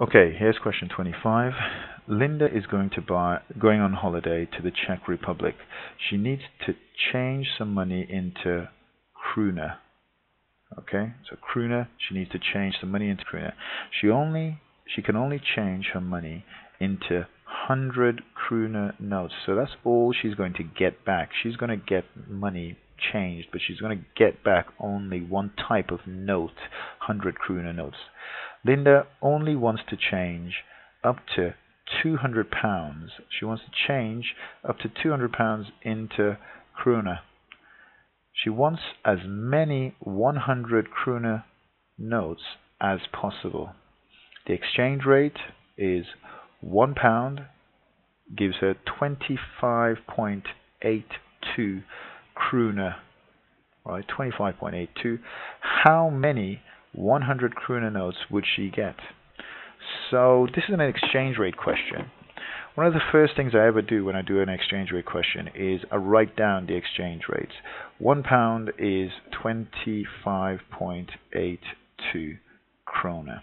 Okay, here's question 25. Linda is going on holiday to the Czech Republic. She needs to change some money into krona. Okay, so krona, she needs to change some money into krona. She can only change her money into 100 krona notes. So that's all she's going to get back. She's going to get money changed, but she's going to get back only one type of note, 100 krona notes. Linda only wants to change up to £200. She wants to change up to £200 into krona. She wants as many 100 krona notes as possible. The exchange rate is £1 gives her 25.82 krona. Right, 25.82. How many 100 krona notes would she get? So this is an exchange rate question. One of the first things I ever do when I do an exchange rate question is I write down the exchange rates. £1 is 25.82 krona.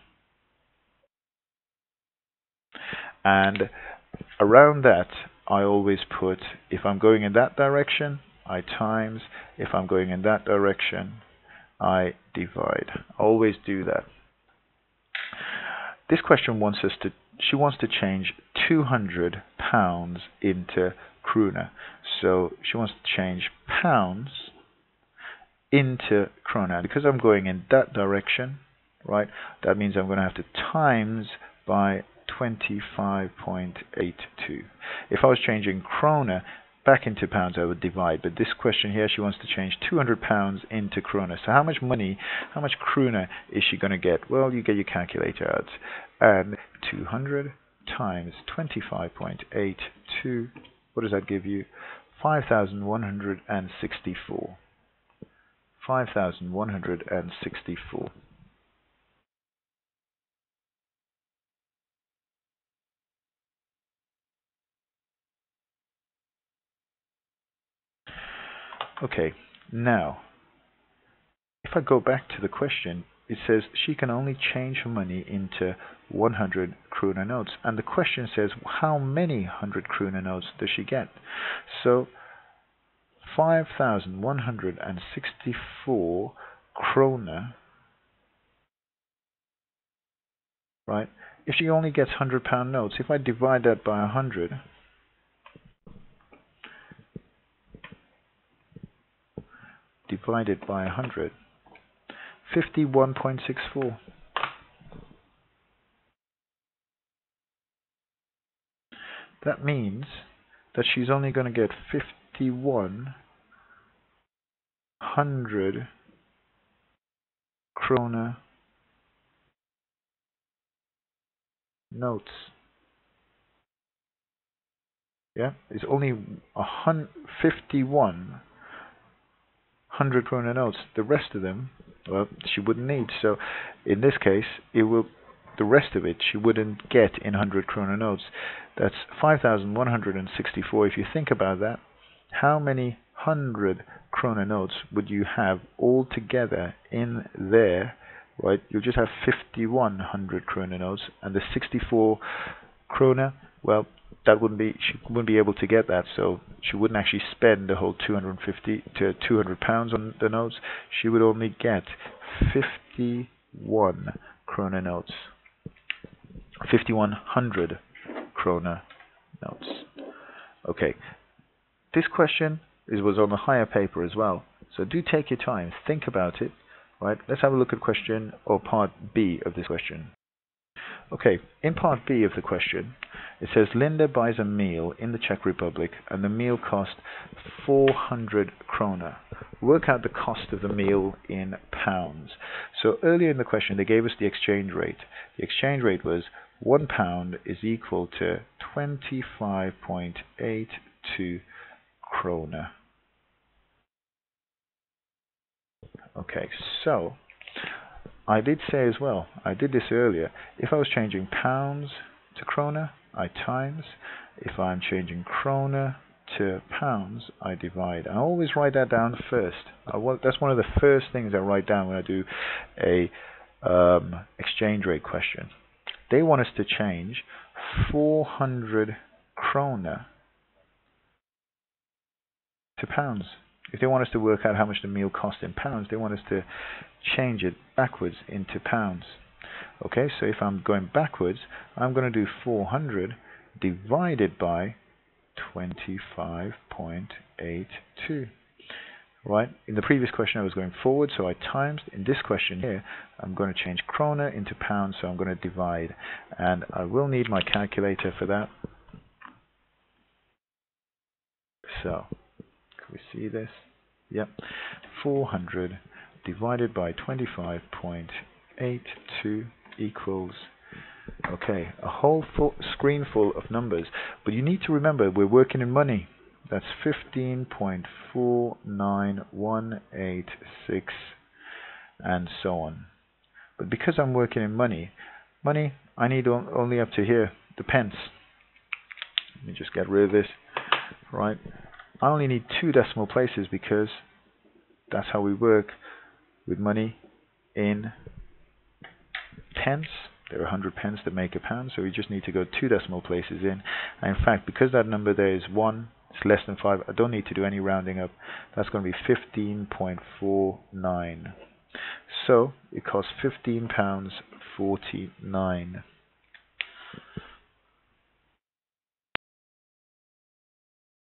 And around that, I always put, if I'm going in that direction, I times. If I'm going in that direction, I divide. I always do that. This question she wants to change £200 into krona. So she wants to change pounds into krona. Because I'm going in that direction, right, that means I'm going to have to times by 25.82. If I was changing krona back into pounds, I would divide. But this question here, she wants to change £200 into krona. So how much krona is she going to get? Well, you get your calculator out. And 200 times 25.82, what does that give you? 5,164. 5,164. Okay, now, if I go back to the question, it says she can only change her money into 100 krona notes. And the question says, how many 100 krona notes does she get? So, 5,164 krona, right? If she only gets £100 notes, if I divide that by 100, divided by 100, 51.64. That means that she's only going to get 5,100 krona notes. Yeah, it's only 5,100 krona notes. The rest of them, well, she wouldn't need. So in this case, the rest of it she wouldn't get in 100 krona notes. That's 5,164. If you think about that, how many 100 krona notes would you have all together in there? Right, you'll just have 5,100 krona notes, and the 64 krona, well, that wouldn't be, she wouldn't be able to get that, so she wouldn't actually spend the whole 250 to 200 pounds on the notes. She would only get 51 krona notes, 5,100 krona notes. Okay, this question was on the higher paper as well, so do take your time, think about it. Right, let's have a look at question, or part B of this question. Okay, in part B of the question, it says Linda buys a meal in the Czech Republic and the meal cost 400 krona. Work out the cost of the meal in pounds. So earlier in the question they gave us the exchange rate. The exchange rate was £1 is equal to 25.82 krona. Okay, so I did say as well, I did this earlier, if I was changing pounds to krona, I times. If I'm changing krona to pounds, I divide. I always write that down first. That's one of the first things I write down when I do a exchange rate question. They want us to change 400 krona to pounds. If they want us to work out how much the meal cost in pounds, they want us to change it backwards into pounds. Okay, so if I'm going backwards, I'm going to do 400 divided by 25.82. Right? In the previous question I was going forward, so I times. In this question here, I'm going to change krona into pounds, so I'm going to divide. And I will need my calculator for that. So, can we see this? Yep. 400 divided by 25.82 equals, okay, a whole screen full of numbers. But you need to remember, we're working in money. That's 15.49186 and so on. But because I'm working in money, I need only up to here, the pence. Let me just get rid of this. Right, I only need 2 decimal places because that's how we work with money in pence. There are 100 pence that make a pound, so we just need to go 2 decimal places in. And in fact, because that number there is 1, it's less than 5, I don't need to do any rounding up. That's going to be 15.49. So it costs £15.49.